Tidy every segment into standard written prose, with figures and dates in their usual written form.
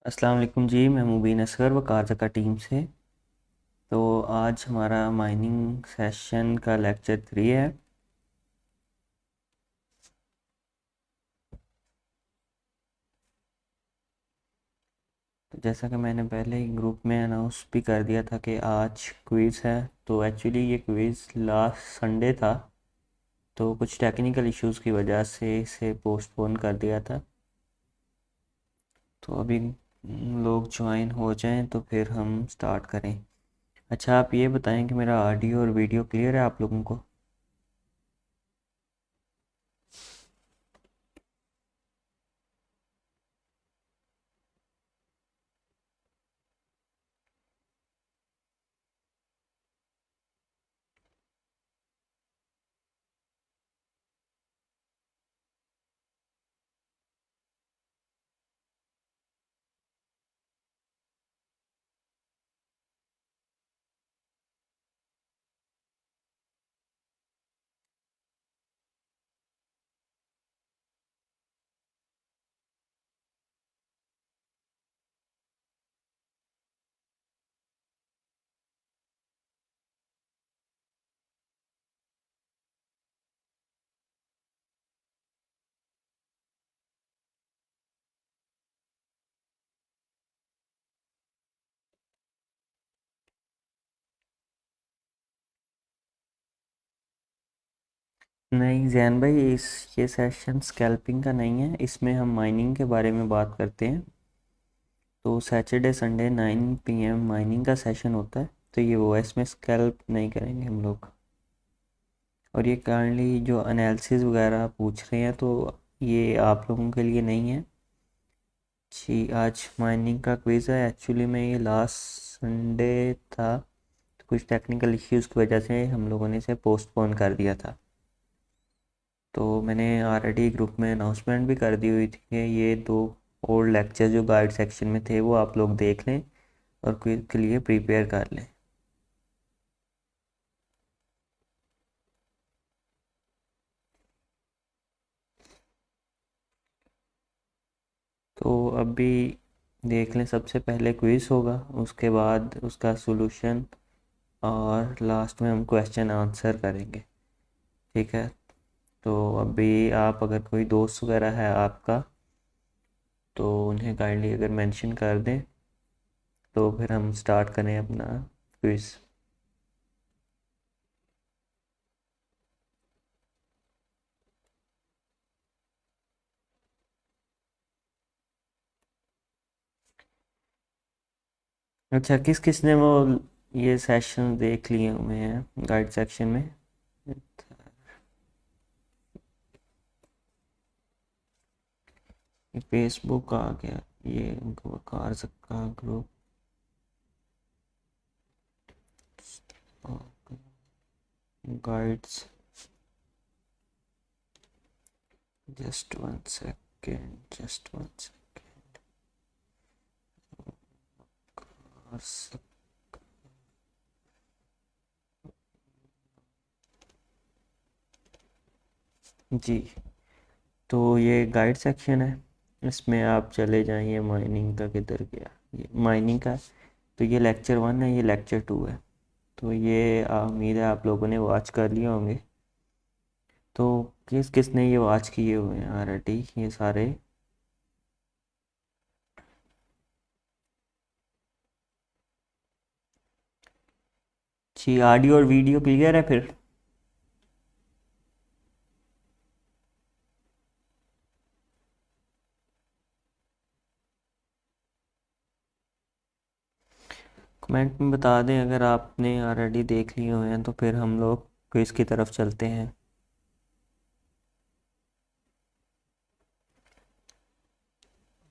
अस्सलाम वालेकुम जी। मैं मुबीन असगर वकारजका टीम से। तो आज हमारा माइनिंग सेशन का लेक्चर 3 है। तो जैसा कि मैंने पहले ही ग्रुप में अनाउंस भी कर दिया था कि आज क्विज़ है। तो एक्चुअली ये क्विज़ लास्ट संडे था, तो कुछ टेक्निकल इश्यूज़ की वजह से इसे पोस्टपोन कर दिया था। तो अभी लोग ज्वाइन हो जाएं तो फिर हम स्टार्ट करें। अच्छा, आप ये बताएं कि मेरा ऑडियो और वीडियो क्लियर है आप लोगों को? नहीं जैन भाई, इस ये सेशन स्कैल्पिंग का नहीं है। इसमें हम माइनिंग के बारे में बात करते हैं। तो सैटरडे संडे 9 PM माइनिंग का सेशन होता है। तो ये वो है, इसमें स्कैल्प नहीं करेंगे हम लोग। और ये काइंडली जो एनालिसिस वगैरह पूछ रहे हैं, तो ये आप लोगों के लिए नहीं है जी। आज माइनिंग का क्विज़ है। एक्चुअली में ये लास्ट संडे था, तो कुछ टेक्निकल इश्यूज़ की वजह से हम लोगों ने इसे पोस्टपोन कर दिया था। तो मैंने ऑलरेडी ग्रुप में अनाउंसमेंट भी कर दी हुई थी कि ये दो ओल्ड लेक्चर जो गाइड सेक्शन में थे वो आप लोग देख लें और क्विज के लिए प्रिपेयर कर लें। तो अभी देख लें, सबसे पहले क्विज होगा, उसके बाद उसका सॉल्यूशन, और लास्ट में हम क्वेश्चन आंसर करेंगे। ठीक है। तो अभी आप अगर कोई दोस्त वगैरह है आपका, तो उन्हें काइंडली अगर मेंशन कर दें तो फिर हम स्टार्ट करें अपना क्विज। अच्छा, किस किस ने वो ये सेशन देख लिए हुए हैं गाइड सेक्शन में? फेसबुक आ गया, ये Waqar Sakka group. Guides, just one second, just one second. जी, तो ये गाइड सेक्शन है। इसमें आप चले जाइए। माइनिंग का किधर गया? ये माइनिंग का। तो ये लेक्चर 1 है, ये लेक्चर 2 है। तो ये उम्मीद है आप लोगों ने वॉच कर लिए होंगे। तो किस किस ने ये वॉच किए हुए हैं ऑलरेडी ये सारे? जी, ऑडियो और वीडियो क्लियर है फिर? कमेंट में बता दें अगर आपने ऑलरेडी देख लिए हुए हैं, तो फिर हम लोग क्विज की तरफ चलते हैं।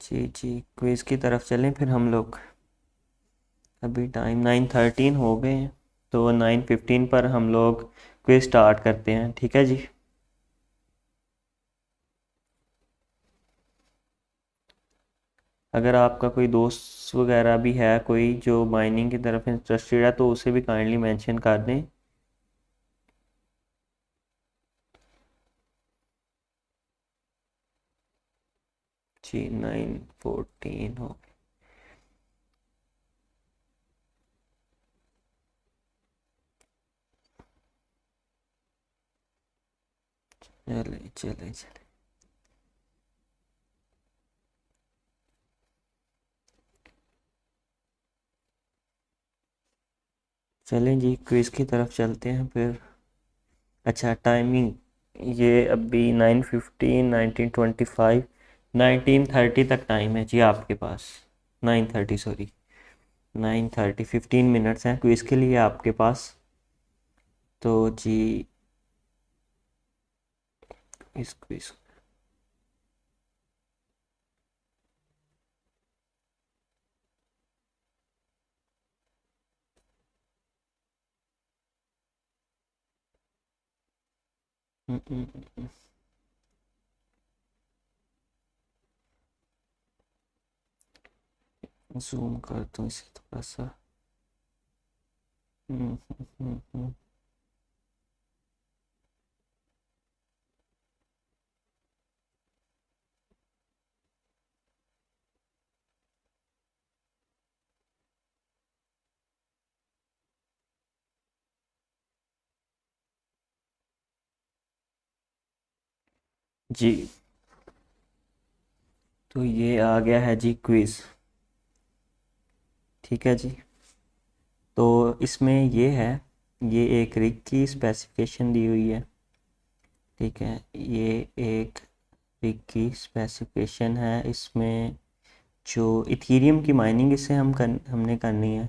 जी जी, क्विज की तरफ चलें फिर हम लोग। अभी टाइम 9:13 हो गए हैं, तो 9:15 पर हम लोग क्विज स्टार्ट करते हैं। ठीक है जी। अगर आपका कोई दोस्त वगैरह भी है कोई जो माइनिंग की तरफ इंटरेस्टेड है, तो उसे भी काइंडली मेंशन कर दें। जी, 9:14 हो गए। चले चले चले। चलें जी, क्विज़ की तरफ चलते हैं फिर। अच्छा, टाइमिंग ये अभी 9:15, 19:25, 19:30 तक टाइम है जी आपके पास। 9:30, सॉरी, 9:30, 15 मिनट्स हैं क्विज़ के लिए आपके पास। तो जी इस क्विज़ जूम करता हूँ इसे थोड़ा सा। हम्म, हम्म, हम्म। जी, तो ये आ गया है जी क्विज़। ठीक है जी। तो इसमें ये है, ये एक रिग की स्पेसिफिकेशन दी हुई है। ठीक है, ये एक रिग की स्पेसिफिकेशन है। इसमें जो इथीरियम की माइनिंग इससे हमने करनी है।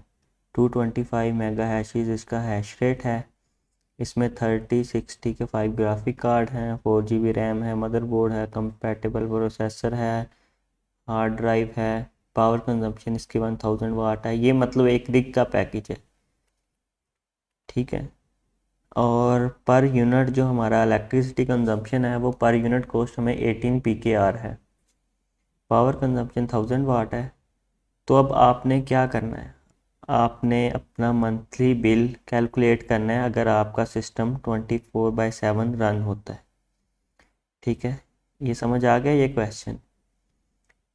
225 मेगा हैशेज इसका हैश रेट है। इसमें 3060 के 5 ग्राफिक कार्ड हैं, 4 GB रैम है, मदरबोर्ड है, कंपैटिबल प्रोसेसर है, हार्ड ड्राइव है। पावर कंजम्पशन इसकी 1000 वाट है। ये मतलब एक रिग का पैकेज है। ठीक है। और पर यूनिट जो हमारा इलेक्ट्रिसिटी कंजम्पशन है वो पर यूनिट कॉस्ट हमें 18 PKR है। पावर कंजम्पशन 1000 वाट है। तो अब आपने क्या करना है, आपने अपना मंथली बिल कैलकुलेट करना है अगर आपका सिस्टम 24/7 रन होता है। ठीक है, ये समझ आ गया ये क्वेश्चन।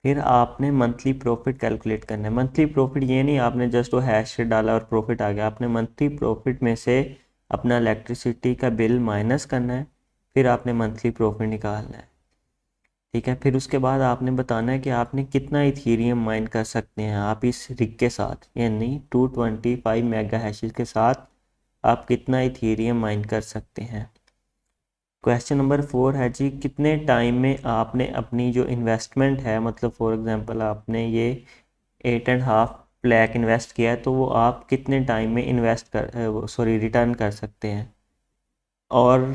फिर आपने मंथली प्रॉफिट कैलकुलेट करना है। मंथली प्रॉफिट ये नहीं आपने जस्ट वो हैश रेट डाला और प्रॉफिट आ गया। आपने मंथली प्रॉफिट में से अपना इलेक्ट्रिसिटी का बिल माइनस करना है, फिर आपने मंथली प्रॉफिट निकालना है। ठीक है, फिर उसके बाद आपने बताना है कि आपने कितना इथीरियम माइन कर सकते हैं आप इस रिग के साथ, यानी 225 मेगा हैशेस के साथ आप कितना इथीरियम माइन कर सकते हैं। क्वेश्चन नंबर 4 है जी, कितने टाइम में आपने अपनी जो इन्वेस्टमेंट है, मतलब फॉर एग्जांपल आपने ये 8.5 लाख इन्वेस्ट किया है, तो वो आप कितने टाइम में इन्वेस्ट कर सॉरी रिटर्न कर सकते हैं। और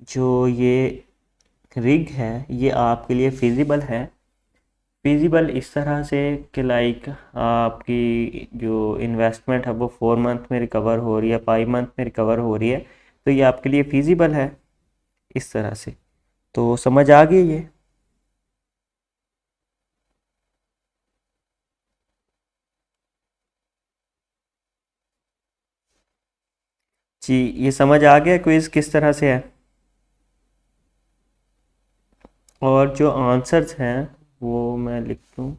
जो ये रिग है ये आपके लिए फिजिबल है। फिजिबल इस तरह से कि लाइक आपकी जो इन्वेस्टमेंट है वो 4 मंथ में रिकवर हो रही है, 5 मंथ में रिकवर हो रही है। तो ये आपके लिए फिजिबल है इस तरह से। तो समझ आ गई ये। जी, ये समझ आ गया क्विज़ किस तरह से है। और जो आंसर्स हैं वो मैं लिख दूँ।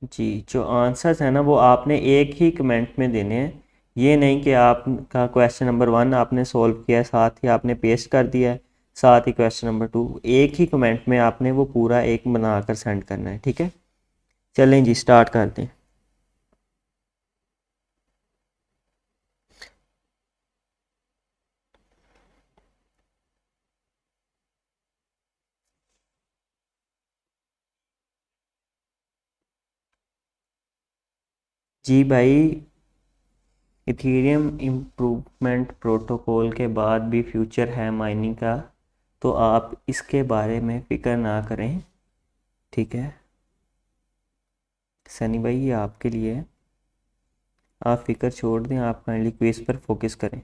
जी, जो आंसर्स हैं ना वो आपने एक ही कमेंट में देने हैं। ये नहीं कि आपका क्वेश्चन नंबर 1 आपने सॉल्व किया है साथ ही आपने पेस्ट कर दिया है, साथ ही क्वेश्चन नंबर 2, एक ही कमेंट में आपने वो पूरा एक बनाकर सेंड करना है। ठीक है, चलें जी स्टार्ट करते हैं। जी भाई, इथेरियम इम्प्रूवमेंट प्रोटोकॉल के बाद भी फ्यूचर है माइनिंग का, तो आप इसके बारे में फ़िक्र ना करें। ठीक है सनी भाई, ये आपके लिए है। आप फ़िक्र छोड़ दें, आप काइंडली क्विज़ पर फोकस करें।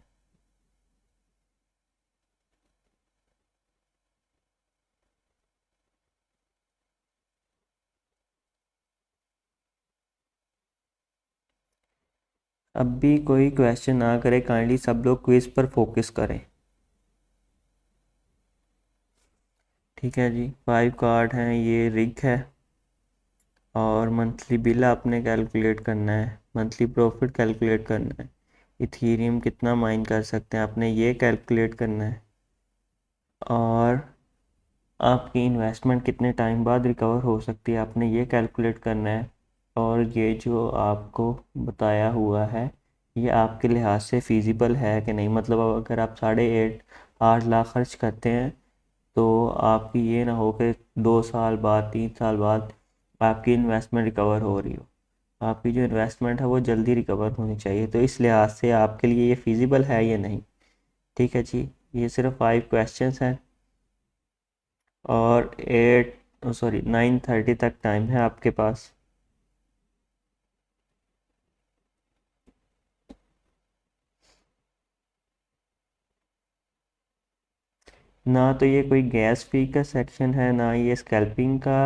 अब भी कोई क्वेश्चन ना करे, काइंडली सब लोग क्विज़ पर फोकस करें। ठीक है जी, 5 कार्ड हैं, ये रिग है। और मंथली बिल आपने कैलकुलेट करना है, मंथली प्रॉफिट कैलकुलेट करना है, इथीरियम कितना माइन कर सकते हैं आपने ये कैलकुलेट करना है, और आपकी इन्वेस्टमेंट कितने टाइम बाद रिकवर हो सकती है आपने ये कैलकुलेट करना है। और ये जो आपको बताया हुआ है ये आपके लिहाज से फ़ीज़िबल है कि नहीं, मतलब अगर आप 8.5 लाख खर्च करते हैं तो आपकी ये ना हो कि 2 साल बाद 3 साल बाद आपकी इन्वेस्टमेंट रिकवर हो रही हो। आपकी जो इन्वेस्टमेंट है वो जल्दी रिकवर होनी चाहिए, तो इस लिहाज से आपके लिए ये फ़ीज़िबल है या नहीं। ठीक है जी, ये सिर्फ 5 क्वेश्चंस हैं और 9:30 तक टाइम है आपके पास। ना तो ये कोई गैस फी का सेक्शन है, ना ये स्कैल्पिंग का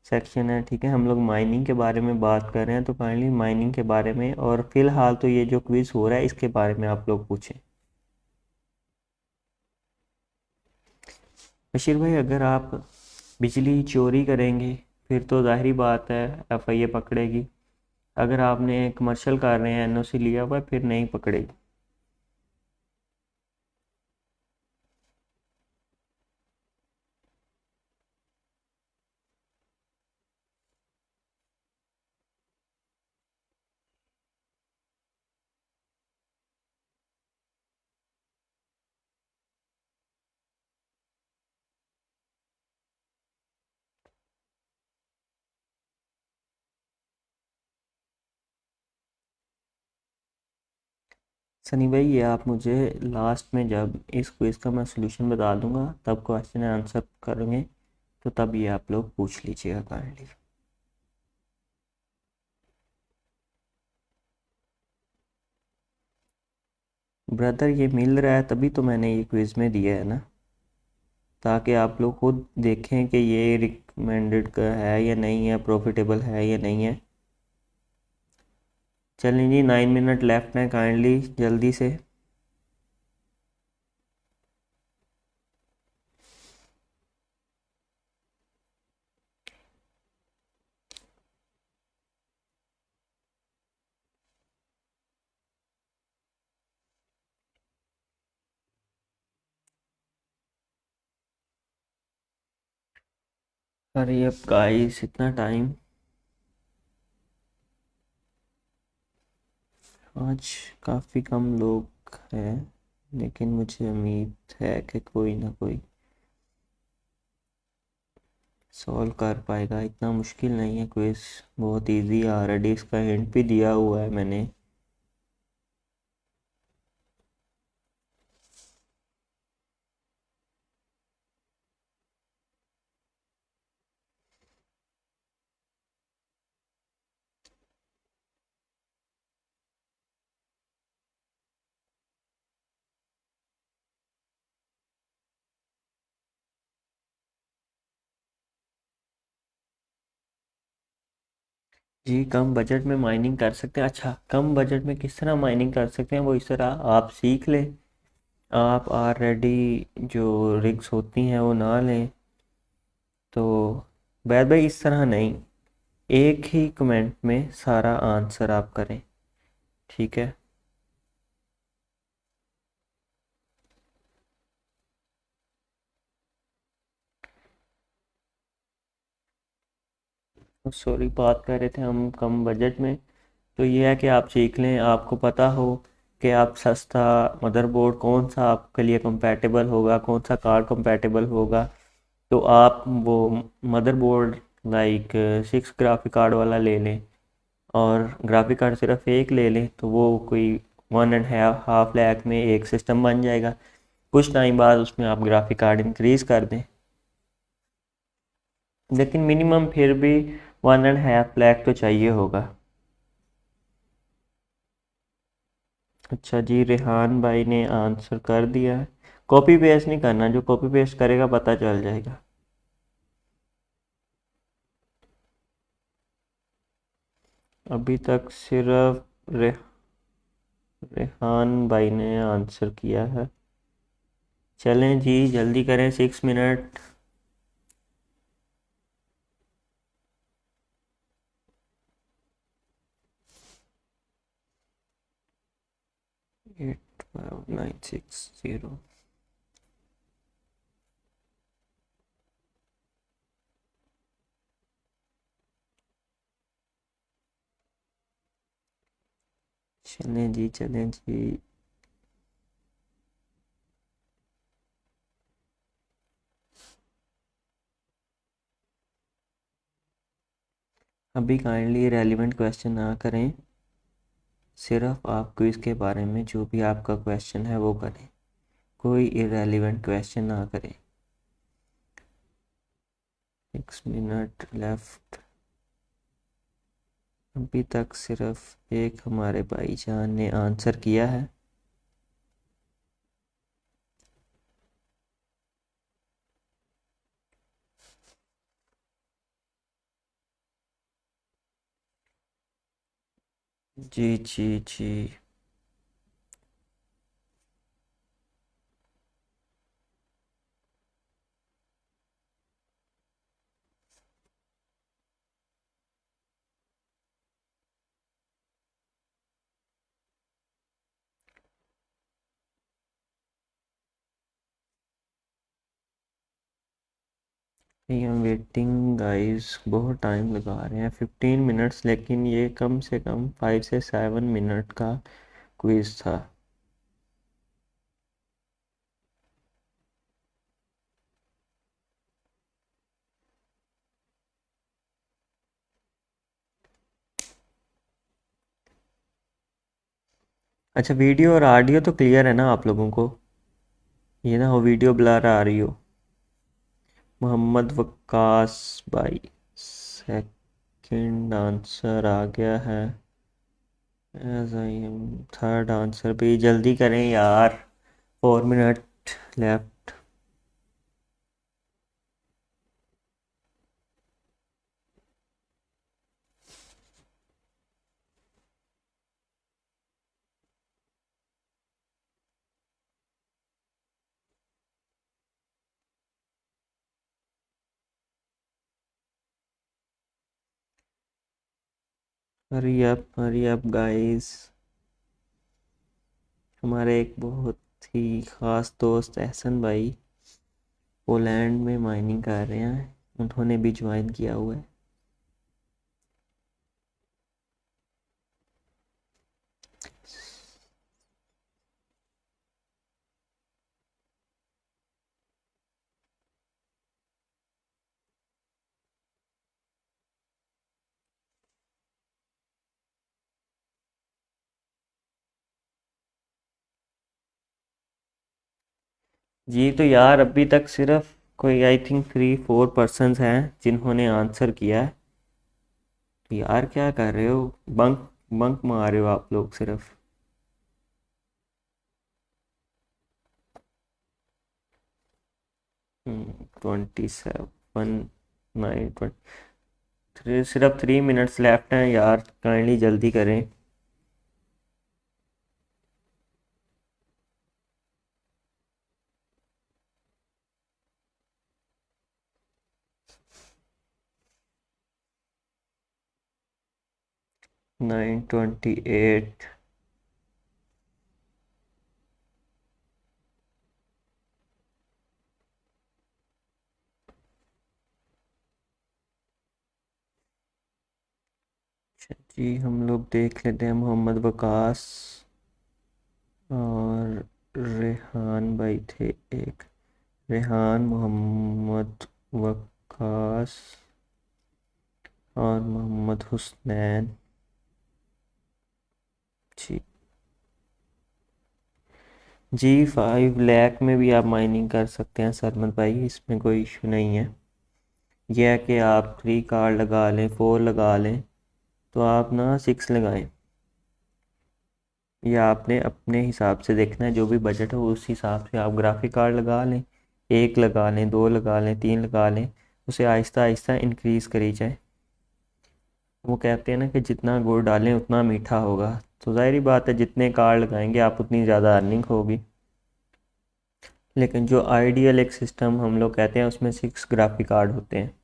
सेक्शन है। ठीक है, हम लोग माइनिंग के बारे में बात कर रहे हैं, तो काइंडली माइनिंग के बारे में, और फिलहाल तो ये जो क्विज़ हो रहा है इसके बारे में आप लोग पूछें। बशीर भाई, अगर आप बिजली चोरी करेंगे फिर तो ज़ाहिरी बात है एफआईए पकड़ेगी। अगर आपने कमर्शियल कर रहे हैं, एनओसी लिया हुआ है, फिर नहीं पकड़ेगी। सनी भाई, ये आप मुझे लास्ट में जब इस क्विज़ का मैं सलूशन बता दूंगा तब क्वेश्चन आंसर करेंगे, तो तब ये आप लोग पूछ लीजिएगा काइंडली। ब्रदर, ये मिल रहा है तभी तो मैंने ये क्विज़ में दिया है ना, ताकि आप लोग खुद देखें कि ये रिकमेंडेड का है या नहीं है, प्रॉफिटेबल है या नहीं है। चलें जी, 9 मिनट लेफ्ट हैं, काइंडली जल्दी से। अरे अब गाइस, इतना टाइम, आज काफ़ी कम लोग हैं, लेकिन मुझे उम्मीद है कि कोई ना कोई सॉल्व कर पाएगा। इतना मुश्किल नहीं है क्विज, बहुत इजी है, ऑलरेडी इसका हिंट भी दिया हुआ है मैंने। जी, कम बजट में माइनिंग कर सकते हैं। अच्छा, कम बजट में किस तरह माइनिंग कर सकते हैं वो इस तरह आप सीख लें। आप ऑलरेडी जो रिग्स होती हैं वो ना लें, तो बैद भाई इस तरह नहीं, एक ही कमेंट में सारा आंसर आप करें। ठीक है, सॉरी, बात कर रहे थे हम कम बजट में। तो ये है कि आप सीख लें, आपको पता हो कि आप सस्ता मदरबोर्ड कौन सा आपके लिए कंपैटिबल होगा, कौन सा कार्ड कंपैटिबल होगा। तो आप वो मदरबोर्ड लाइक 6 ग्राफिक कार्ड वाला ले लें, और ग्राफिक कार्ड सिर्फ एक ले लें, तो वो कोई 1.5 लाख में एक सिस्टम बन जाएगा। कुछ टाइम बाद उसमें आप ग्राफिक कार्ड इंक्रीज़ कर दें, लेकिन मिनिमम फिर भी 1.5 लाख तो चाहिए होगा। अच्छा जी, रेहान भाई ने आंसर कर दिया है। कॉपी पेस्ट नहीं करना, जो कॉपी पेस्ट करेगा पता चल जाएगा। अभी तक सिर्फ रेहान भाई ने आंसर किया है। चलें जी, जल्दी करें, 6 मिनट। 5960। चलें जी, चलें जी। अभी काइंडली रेलिवेंट क्वेश्चन ना करें, सिर्फ आप क्विज़ के बारे में जो भी आपका क्वेश्चन है वो करें, कोई इरेलीवेंट क्वेश्चन ना करें। 6 मिनट लेफ्ट। अभी तक सिर्फ एक हमारे भाईजान ने आंसर किया है। जी जी जी। आई एम वेटिंग गाइस, बहुत टाइम लगा रहे हैं, 15 मिनट्स, लेकिन ये कम से कम 5 से 7 मिनट का क्विज था। अच्छा, वीडियो और ऑडियो तो क्लियर है ना आप लोगों को? ये ना हो वीडियो ब्लर आ रही हो। मोहम्मद वक्कास भाई, सेकंड आंसर आ गया है। As I am third answer भी, जल्दी करें यार, 4 minute left. Hurry up guys. हमारे एक बहुत ही ख़ास दोस्त एहसन भाई पोलैंड में माइनिंग कर रहे हैं, उन्होंने भी ज्वाइन किया हुआ है। जी तो यार, अभी तक सिर्फ कोई आई थिंक 3-4 पर्सनस हैं जिन्होंने आंसर किया है। तो यार क्या कर रहे हो, बंक बंक मार रहे हो आप लोग सिर्फ। 27, 9, 20, सिर्फ 3 मिनट्स लेफ्ट हैं यार, काइंडली जल्दी करें। नाइन 28। जी हम लोग देख लेते हैं, मोहम्मद वकास और रेहान भाई थे एक। रेहान, मोहम्मद वकास और मोहम्मद हुसनैन। जी जी 5 लाख में भी आप माइनिंग कर सकते हैं सरमत भाई, इसमें कोई इशू नहीं है। यह है कि आप 3 कार्ड लगा लें, 4 लगा लें, तो आप ना 6 लगाएं। या आपने अपने हिसाब से देखना है, जो भी बजट हो उस हिसाब से आप ग्राफिक कार्ड लगा लें, 1 लगा लें, 2 लगा लें, 3 लगा लें, उसे आहिस्ता आहिस्ता इंक्रीज़ करी जाए। वो कहते हैं ना कि जितना गुड़ डालें उतना मीठा होगा, तो ज़ाहिर बात है जितने कार्ड लगाएंगे आप उतनी ज़्यादा अर्निंग होगी। लेकिन जो आइडियल एक सिस्टम हम लोग कहते हैं उसमें 6 ग्राफिक कार्ड होते हैं।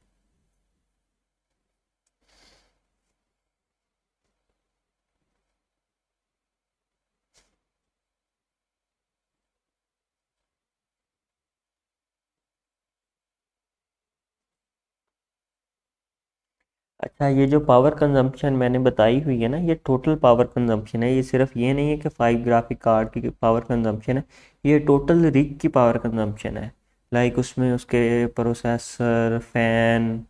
अच्छा, ये जो पावर कंजम्पशन मैंने बताई हुई है ना, ये टोटल पावर कंजम्पशन है। ये सिर्फ ये नहीं है कि 5 ग्राफिक कार्ड की पावर कंजम्पशन है, ये टोटल रिग की पावर कंजम्पशन है। लाइक उसमें उसके प्रोसेसर, फैन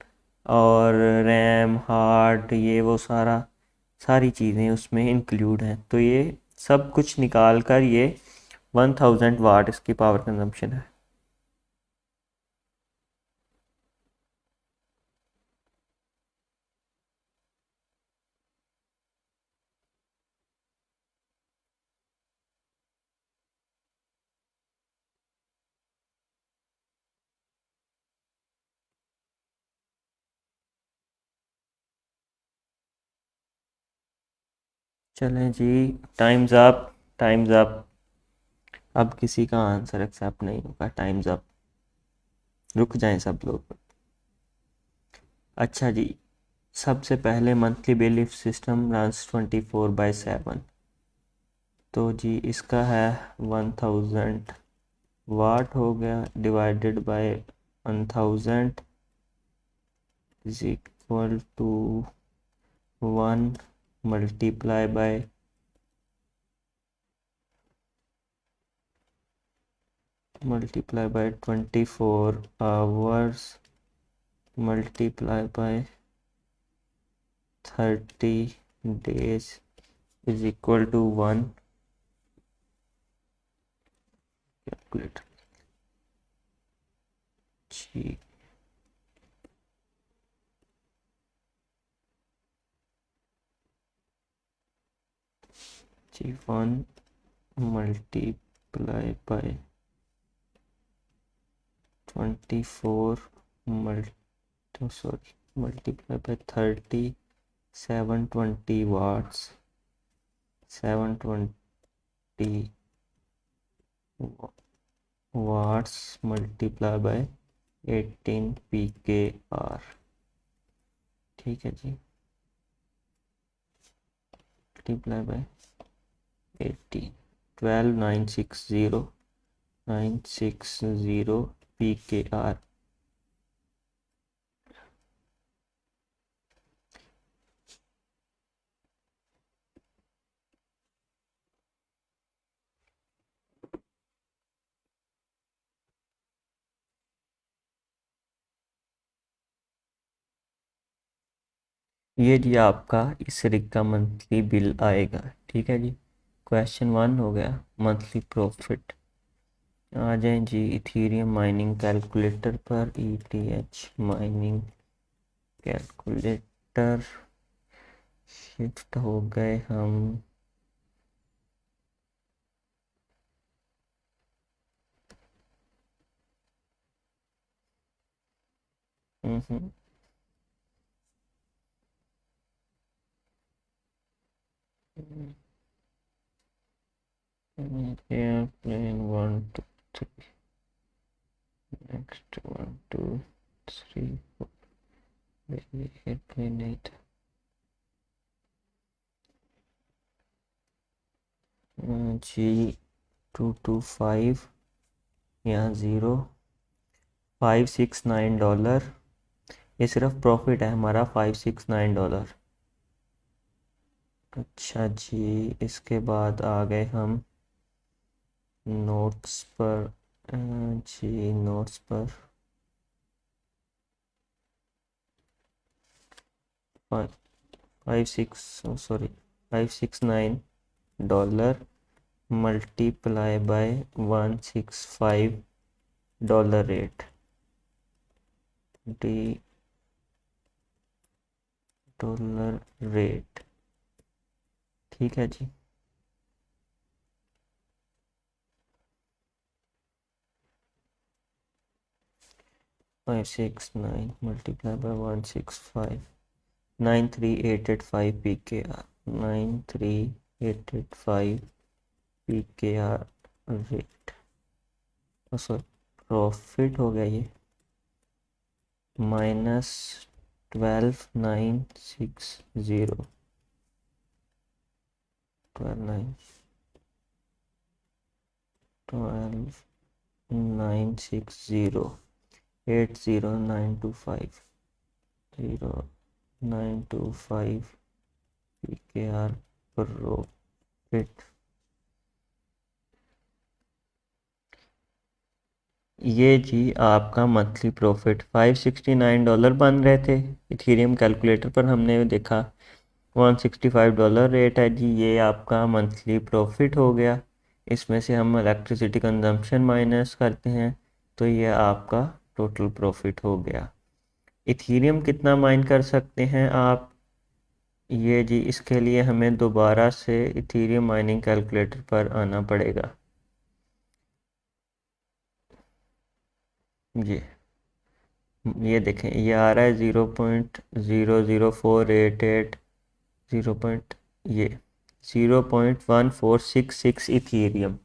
और रैम, हार्ड, ये वो सारी चीज़ें उसमें इंक्लूड हैं। तो ये सब कुछ निकाल कर ये 1000 वाट इसकी पावर कंजम्पशन है। चलें जी, टाइम्स अप, टाइम्स अप। अब किसी का आंसर एक्सेप्ट नहीं होगा, टाइम्स अप। रुक जाएं सब लोग। अच्छा जी, सबसे पहले मंथली बिलीफ सिस्टम रन्स 24/7। तो जी इसका है 1000 वाट हो गया, divided by 1000 is equal to 1 multiply by 24 hours multiply by 30 days is equal to 1। Calculator जी, 1 multiply by 24 multiply by 30, 720 watts, 720 watts multiply by 18 pkr। ठीक है जी, मल्टीप्लाई बाय 18, 12960 pkr। ये जी आपका इस रिग का मंथली बिल आएगा। ठीक है जी, क्वेश्चन 1 हो गया, मंथली प्रॉफिट। आ जाएं जी इथीरियम माइनिंग कैलकुलेटर पर। ETH माइनिंग कैलकुलेटर, शिफ्ट हो गए हम। हम्म, एयरप्लेन 1 2 3, नेक्स्ट 1 2 3 4, एयरप्लेन 8 जी, 225, यहाँ 0, $569। ये सिर्फ प्रॉफिट है हमारा, $569। अच्छा जी, इसके बाद आ गए हम नोट्स पर। जी नोट्स पर 569 dollar multiply by 165 dollar rate, D dollar rate. ठीक है जी, 569 multiply by 165, 93885 pkr, 93885 pkr rate. Sorry, profit हो गया ये, -12960, 12960, 80925 0 925 PKR प्रॉफिट। ये जी आपका मंथली प्रॉफिट $569 बन रहे थे। इथेरियम कैलकुलेटर पर हमने देखा $165 रेट है जी। ये आपका मंथली प्रॉफिट हो गया। इसमें से हम इलेक्ट्रिसिटी कंजम्पशन माइनस करते हैं तो ये आपका टोटल प्रॉफिट हो गया। इथेरियम कितना माइन कर सकते हैं आप? ये जी इसके लिए हमें दोबारा से इथेरियम माइनिंग कैलकुलेटर पर आना पड़ेगा। ये देखें, ये आ रहा है 0.00488 0 पॉइंट ये 0.1466 इथेरियम।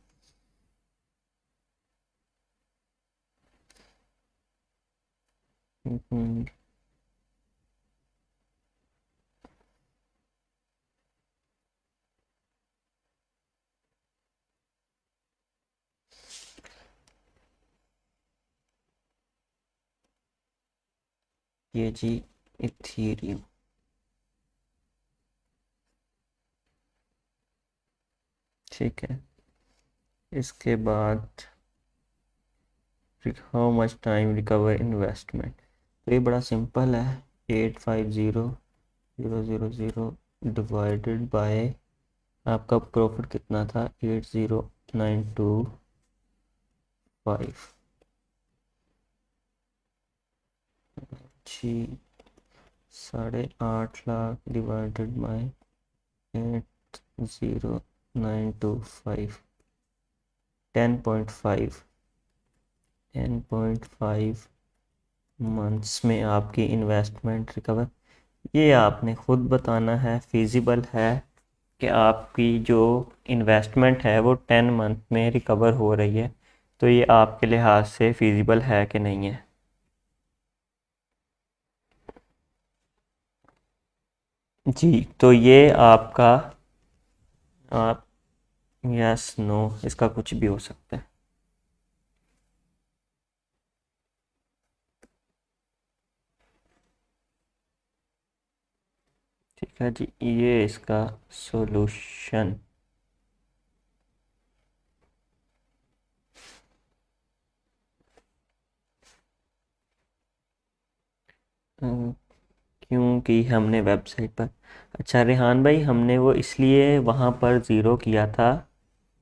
ये जी इथेरियम। ठीक है, इसके बाद how much time recover investment. तो ये बड़ा सिंपल है, 850000 डिवाइडेड बाय आपका प्रॉफिट कितना था, 80925 जी। 8.5 लाख डिवाइडेड बाय 80925 10.5 मंथ्स में आपकी इन्वेस्टमेंट रिकवर। ये आपने खुद बताना है फिजिबल है कि आपकी जो इन्वेस्टमेंट है वो 10 मंथ में रिकवर हो रही है। तो ये आपके लिहाज से फिजिबल है कि नहीं है? जी, तो ये आपका आप यस नो इसका कुछ भी हो सकता है। ठीक है जी, ये इसका सॉल्यूशन। क्योंकि हमने वेबसाइट पर, अच्छा रेहान भाई, हमने वो इसलिए वहाँ पर ज़ीरो किया था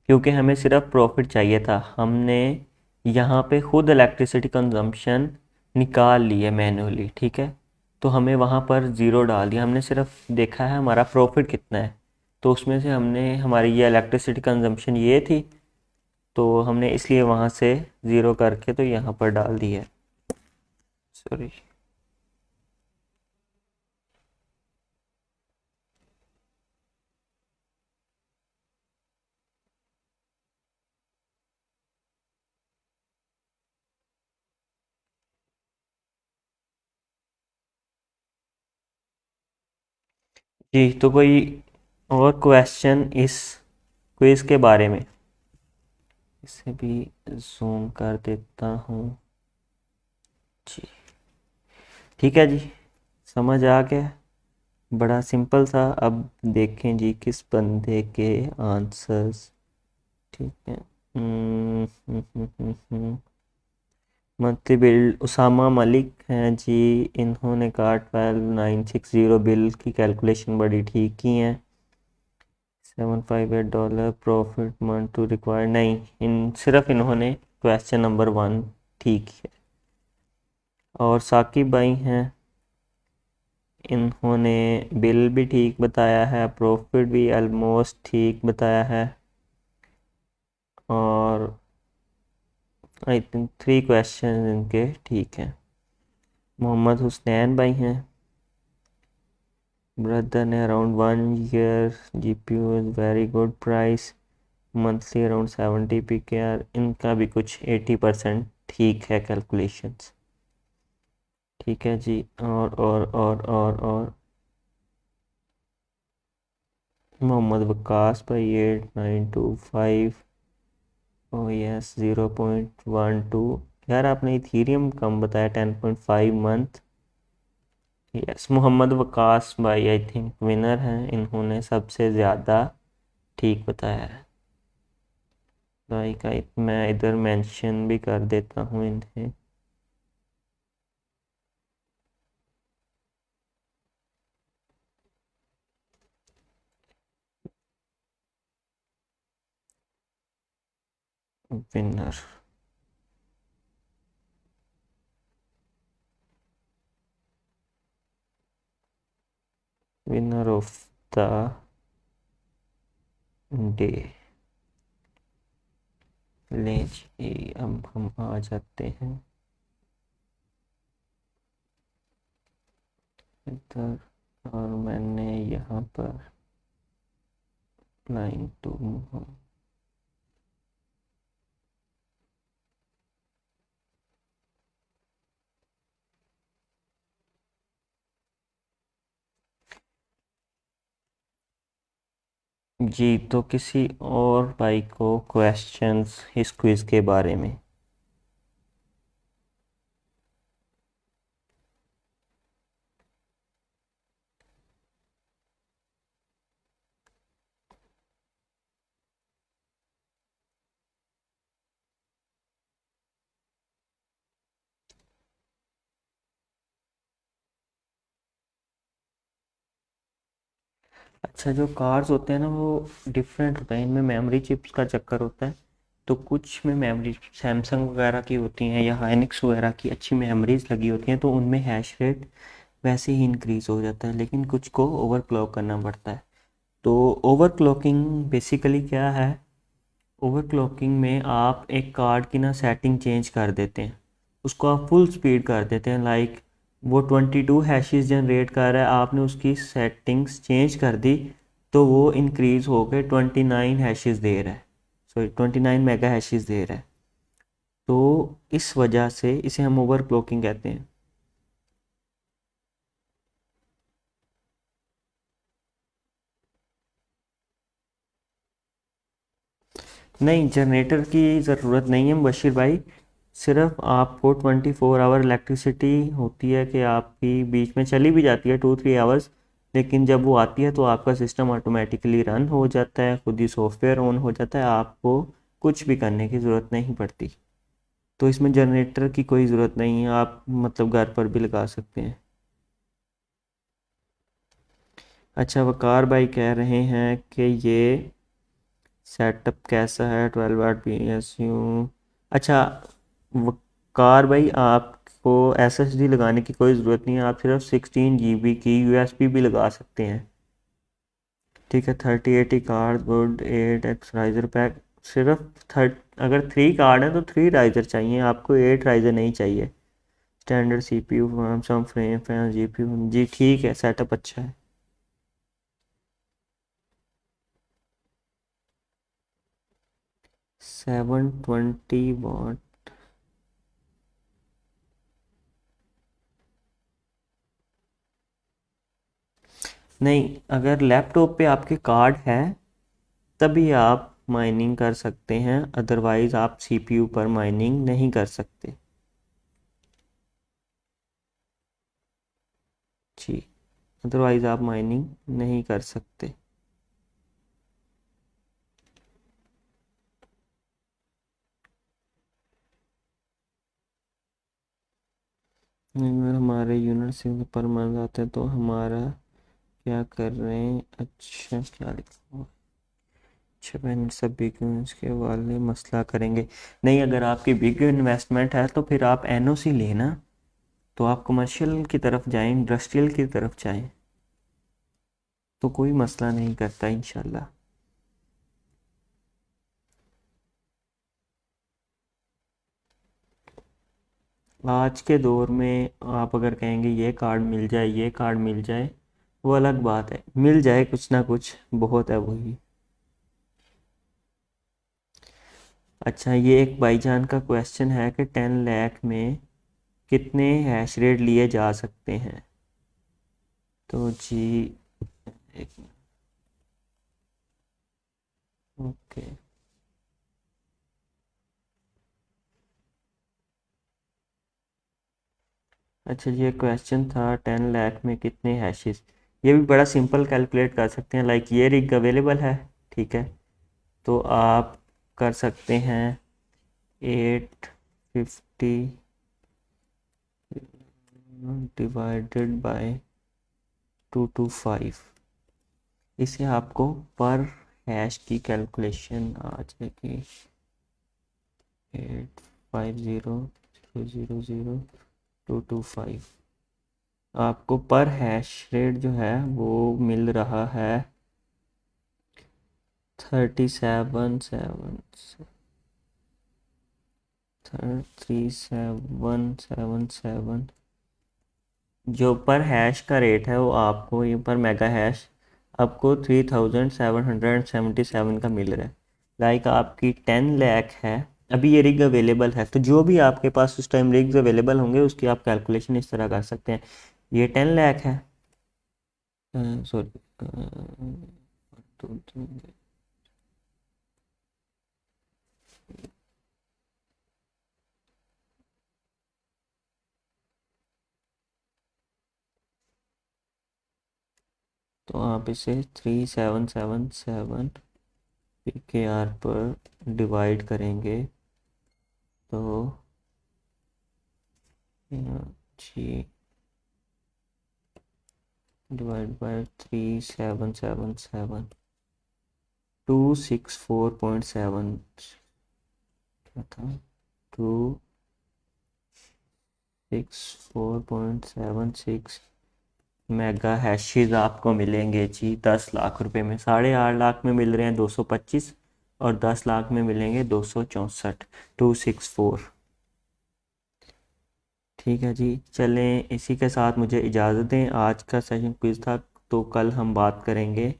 क्योंकि हमें सिर्फ प्रॉफिट चाहिए था। हमने यहाँ पे खुद इलेक्ट्रिसिटी कंजम्पशन निकाल ली है मैन्युअली, ठीक है। तो हमें वहाँ पर ज़ीरो डाल दिया, हमने सिर्फ देखा है हमारा प्रॉफिट कितना है। तो उसमें से हमने हमारी ये इलेक्ट्रिसिटी कंजम्पशन ये थी, तो हमने इसलिए वहाँ से ज़ीरो करके तो यहाँ पर डाल दिया है। सॉरी जी। तो कोई और क्वेश्चन इस क्विज़ के बारे में? इसे भी जूम कर देता हूँ जी। ठीक है जी, समझ आ गया। बड़ा सिंपल था। अब देखें जी किस बंदे के आंसर्स। ठीक है, मंथली बिल उसामा मलिक हैं जी। इन्होंने कहा 12960 बिल की कैलकुलेशन बड़ी ठीक की है। $758 प्रॉफिट मंथ टू रिक्वायर, नहीं, इन सिर्फ इन्होंने क्वेश्चन नंबर 1 ठीक है। और साकिब भाई हैं, इन्होंने बिल भी ठीक बताया है, प्रॉफिट भी ऑलमोस्ट ठीक बताया है। और आई थिंक 3 क्वेश्चन इनके ठीक हैं। मोहम्मद हुसनैन भाई हैं, ब्रदर ने around 1 year GPU is very good price, monthly around 70 PKR। इनका भी कुछ 80% ठीक है कैलकुलेशंस। ठीक है जी। और मोहम्मद वकास भाई 8925। ओ यस 0.12। यार आपने इथीरियम कम बताया, 10.5 मंथ। यस, मोहम्मद वकास भाई आई थिंक विनर हैं, इन्होंने सबसे ज़्यादा ठीक बताया है। भाई का मैं इधर मेंशन भी कर देता हूँ इन्हें। Winner winner of the day. ले जी, अब हम आ जाते हैं इधर, और मैंने यहाँ पर लाइन टू जी। तो किसी और भाई को क्वेश्चंस इस क्विज के बारे में? अच्छा, जो कार्स होते हैं ना वो डिफरेंट होता है, इनमें मेमोरी चिप्स का चक्कर होता है। तो कुछ में मेमोरी सैमसंग वगैरह की होती हैं या हाइनिक्स वगैरह की अच्छी मेमोरीज लगी होती हैं, तो उनमें हैश रेट वैसे ही इंक्रीज़ हो जाता है, लेकिन कुछ को ओवरक्लॉक करना पड़ता है। तो ओवरक्लॉकिंग बेसिकली क्या है? ओवरक्लॉकिंग में आप एक कार्ड की ना सेटिंग चेंज कर देते हैं, उसको आप फुल स्पीड कर देते हैं। लाइक वो 22 हैशेस जनरेट कर रहा है, आपने उसकी सेटिंग्स चेंज कर दी, तो वो इंक्रीज़ हो गए 29 हैशेस दे रहा है, सॉरी 29 मेगा हैशेस दे रहा है। तो इस वजह से इसे हम ओवरक्लॉकिंग कहते हैं। नहीं, जनरेटर की ज़रूरत नहीं है बशीर भाई। सिर्फ आपको 24 आवर इलेक्ट्रिसिटी होती है कि आपकी बीच में चली भी जाती है 2-3 आवर्स, लेकिन जब वो आती है तो आपका सिस्टम ऑटोमेटिकली रन हो जाता है, खुद ही सॉफ्टवेयर ऑन हो जाता है, आपको कुछ भी करने की ज़रूरत नहीं पड़ती। तो इसमें जनरेटर की कोई ज़रूरत नहीं है, आप मतलब घर पर भी लगा सकते हैं। अच्छा, वकार भाई कह रहे हैं कि ये सेटअप कैसा है, 12 वाट PSU। अच्छा, कार भाई आपको SSD लगाने की कोई ज़रूरत नहीं है, आप सिर्फ 16 GB की USB भी लगा सकते हैं। ठीक है, 3080 card good 8X riser pack. सिर्फ थर्ट अगर 3 कार्ड है तो 3 राइजर चाहिए आपको, 8 राइजर नहीं चाहिए। स्टैंडर्ड CPU, सम फ्रेम फैन, GPU जी ठीक है, सेटअप अच्छा है। 720 वाट? नहीं, अगर लैपटॉप पे आपके कार्ड है तभी आप माइनिंग कर सकते हैं, अदरवाइज आप CPU पर माइनिंग नहीं कर सकते। जी, अदरवाइज आप माइनिंग नहीं कर सकते। अगर हमारे यूनिट से पर मंथ आते हैं तो हमारा क्या कर रहे हैं? अच्छा, क्या लिखा हुआ? अच्छा, मैंने सब बिग के वाले मसला करेंगे। नहीं, अगर आपकी बिग इन्वेस्टमेंट है तो फिर आप NOC लेना, तो आप कमर्शियल की तरफ जाएं, इंडस्ट्रियल की तरफ जाएं, तो कोई मसला नहीं करता इंशाल्लाह। आज के दौर में आप अगर कहेंगे ये कार्ड मिल जाए, ये कार्ड मिल जाए, वो अलग बात है, मिल जाए कुछ ना कुछ बहुत है वही। अच्छा, ये एक भाईजान का क्वेश्चन है कि 10 लाख में कितने हैश रेट लिए जा सकते हैं? तो जी, एक, ओके। अच्छा जी, ये क्वेश्चन था 10 लाख में कितने हैशेस। ये भी बड़ा सिंपल कैलकुलेट कर सकते हैं। लाइक ये रिग अवेलेबल है, ठीक है, तो आप कर सकते हैं 850 डिवाइडेड बाय 225। इससे आपको पर हैश की कैलकुलेशन आ जाएगी 850,000,225। आपको पर हैश रेट जो है वो मिल रहा है 3777 जो पर हैश का रेट है वो आपको ये पर मेगा हैश आपको 3777 का मिल रहा है। लाइक आपकी 10 लाख है, अभी ये रिग अवेलेबल है, तो जो भी आपके पास उस टाइम रिग्स अवेलेबल होंगे उसकी आप कैलकुलेशन इस तरह कर सकते हैं। ये 10 लाख है, सॉरी, तो आप इसे 3777 PKR पर डिवाइड करेंगे तो जी डिवाइड बाय 3777 264.7 क्या था, 264.76 मेगा हैशेज आपको मिलेंगे जी 10 लाख रुपए में। 8.5 लाख में मिल रहे हैं 225 और 10 लाख में मिलेंगे 264, 264। ठीक है जी, चलें इसी के साथ मुझे इजाज़त दें। आज का सेशन क्विज़ था, तो कल हम बात करेंगे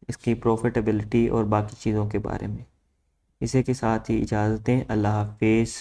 इसकी प्रॉफिटेबिलिटी और बाकी चीज़ों के बारे में। इसी के साथ ही इजाज़त दें। अल्लाह हाफिज़।